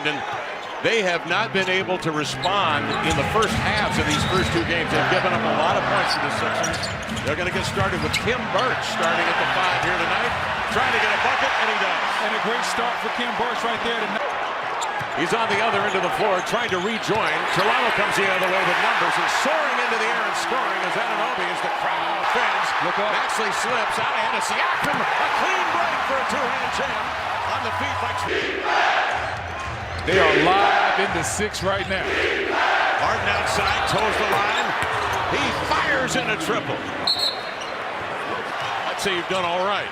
And they have not been able to respond in the first halves of these first two games. They've given up a lot of points to the Sixers. They're going to get started with Kim Birch starting at the 5 here tonight, trying to get a bucket, and he does. And a great start for Kim Birch right there tonight. He's on the other end of the floor trying to rejoin. Toronto comes the other way with numbers and soaring into the air and scoring as Anunoby as the crowd fans. Look up. Maxley slips out ahead of Siakam. A clean break for a two-hand jam on the feet by. They are live in the 6 right now. Harden outside, toes the line. He fires in a triple. I'd say you've done all right.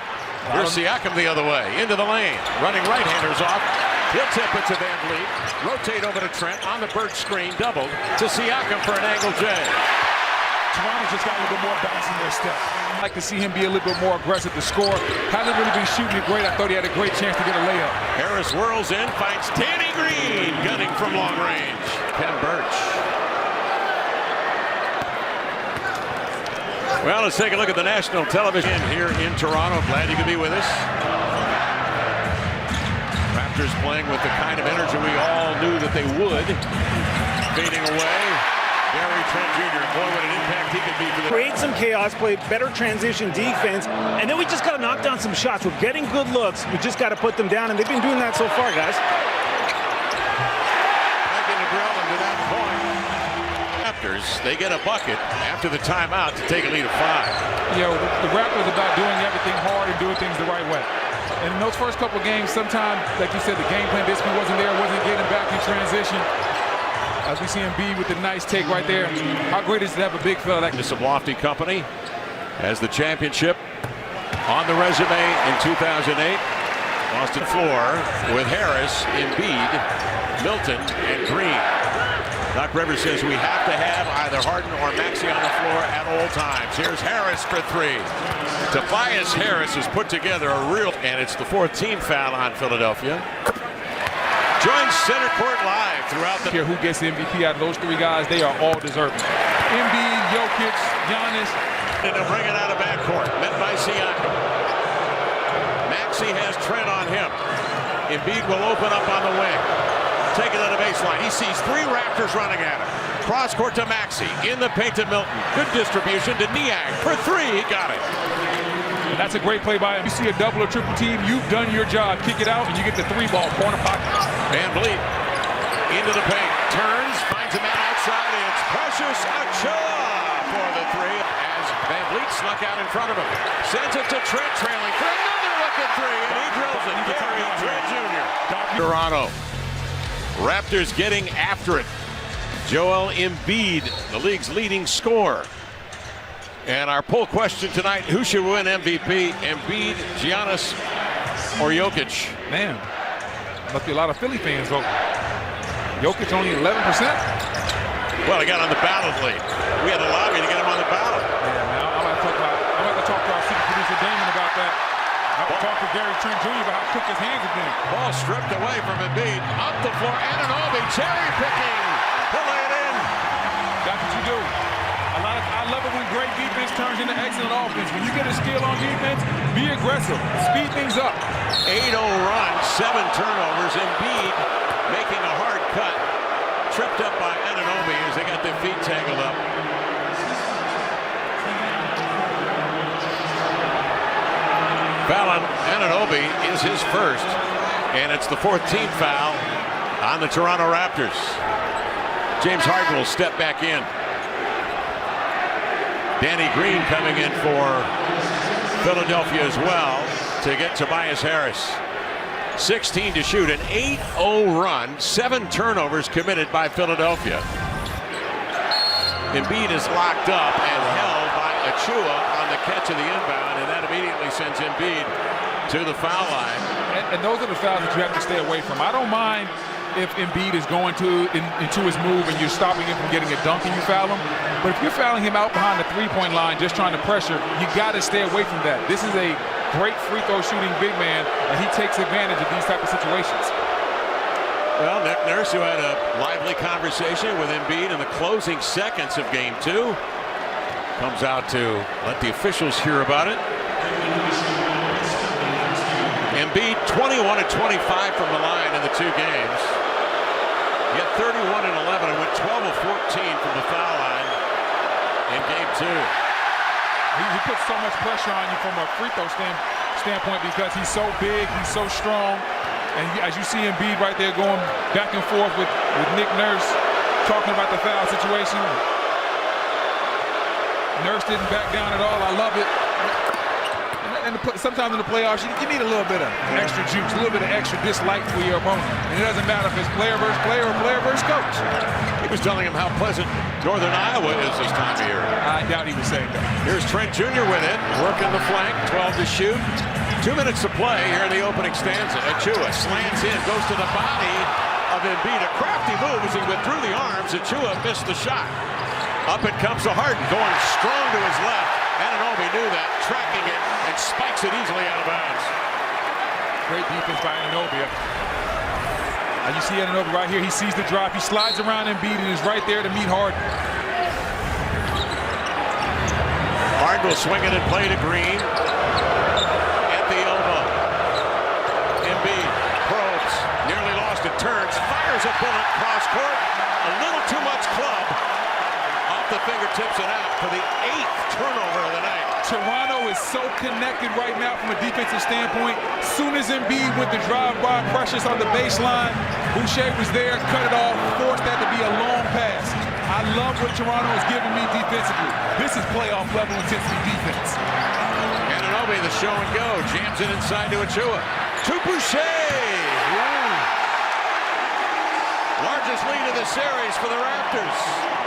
Here's Siakam the other way, into the lane. Running right-handers off. He'll tip it to Van Vliet. Rotate over to Trent on the Birch screen. Doubled to Siakam for an angle J. Toronto's just got a little bit more bounce in their step. I'd like to see him be a little bit more aggressive to score. Hasn't really been shooting it great. I thought he had a great chance to get a layup. Harris whirls in, finds Danny Green, gunning from long range. Ken Birch. Well, let's take a look at the national television here in Toronto. Glad you could be with us. Raptors playing with the kind of energy we all knew that they would. Fading away. Gary Trent Jr. Boy, what an impact he could be for the... Create some chaos, play better transition defense, and then we just got to knock down some shots. We're getting good looks. We just got to put them down, and they've been doing that so far, guys. Making the drill into that point. Raptors, they get a bucket after the timeout to take a lead of 5. You know, the Raptors are about doing everything hard and doing things the right way. And in those first couple of games, sometimes, like you said, the game plan basically wasn't there, wasn't getting back in transition. As we see Embiid with the nice take right there. How great is it to have a big fella like this? Some lofty company as the championship on the resume in 2008. Boston floor with Harris, Embiid, Milton, and Green. Doc Rivers says we have to have either Harden or Maxey on the floor at all times. Here's Harris for 3. Tobias Harris has put together a real, and it's the 4th team foul on Philadelphia. Joins center court live throughout the... Here, who gets the MVP out of those 3 guys, they are all deserving. Embiid, Jokic, Giannis. And they'll bring it out of backcourt, met by Siakam. Maxey has Trent on him. Embiid will open up on the wing. Take it to the baseline. He sees 3 Raptors running at him. Cross court to Maxey. In the paint to Milton. Good distribution to Niang. For 3, he got it. And that's a great play by him. You see a double or triple team, you've done your job. Kick it out, and you get the 3 ball, corner pocket. Van Vliet into the paint. Turns, finds a man outside. It's Precious Achiuwa for the 3 as Van Vliet snuck out in front of him. Sends it to Trent, trailing for another look at 3, and he drills it. Gary Trent Jr. Toronto. Raptors getting after it. Joel Embiid, the league's leading scorer. And our poll question tonight, who should win MVP? Embiid, Giannis, or Jokic? Man, must be a lot of Philly fans voting. Jokic only 11%. Well, he got on the ballot late. We had a lobby to get him on the ballot. Yeah, now I'm going to talk to our super producer Damon about that. I'm going to talk to Gary Trent Jr. about how quick his hands have been. Ball stripped away from Embiid. Up the floor, Anunoby cherry picking. He'll lay it in. That's what you do. I love it when great defense turns into excellent offense. When you get a steal on defense, be aggressive. Speed things up. 8-0 run, 7 turnovers. Embiid making a hard cut. Tripped up by Anunoby as they got their feet tangled up. Fallon Anunoby is his first, and it's the 4th team foul on the Toronto Raptors. James Harden will step back in. Danny Green coming in for Philadelphia as well to get Tobias Harris. 16 to shoot, an 8-0 run, 7 turnovers committed by Philadelphia. Embiid is locked up and held by Achiuwa on the catch of the inbound, and that immediately sends Embiid to the foul line. And those are the fouls that you have to stay away from. I don't mind if Embiid is going into his move and you're stopping him from getting a dunk and you foul him. But if you're fouling him out behind the 3-point line, just trying to pressure, you got to stay away from that. This is a great free throw shooting big man, and he takes advantage of these type of situations. Well, Nick Nurse, who had a lively conversation with Embiid in the closing seconds of Game 2, comes out to let the officials hear about it. Embiid 21 of 25 from the line in the 2 games. 31 and 11 and went 12 of 14 from the foul line in game 2. He puts so much pressure on you from a free throw standpoint because he's so big, he's so strong. And as you see Embiid right there going back and forth with Nick Nurse, talking about the foul situation. Nurse didn't back down at all. I love it. And sometimes in the playoffs, you need a little bit of extra juice, a little bit of extra dislike for your opponent. And it doesn't matter if it's player versus player or player versus coach. He was telling him how pleasant Northern Iowa is this time of year. I doubt he was saying that. Here's Trent Jr. with it, working the flank, 12 to shoot. 2 minutes to play here in the opening stanza. Achua slants in, goes to the body of Embiid. A crafty move as he withdrew the arms. Achua missed the shot. Up it comes to Harden, going strong to his left. Anunoby knew that, tracking it, and spikes it easily out of bounds. Great defense by Anunoby. You see Anunoby right here. He sees the drop. He slides around Embiid and is right there to meet Harden. Harden will swing it and play to Green. At the elbow. Embiid probes, nearly lost it, turns, fires a bullet cross court. A little too much club. Off the fingertips and out for the 8th turnover of the night. Toronto is so connected right now from a defensive standpoint. Soon as Embiid with the drive-by pressures on the baseline, Boucher was there, cut it off, forced that to be a long pass. I love what Toronto is giving me defensively. This is playoff level intensity defense. Anunoby, the show and go, jams it inside to Achua. To Boucher. Ooh. Largest lead of the series for the Raptors.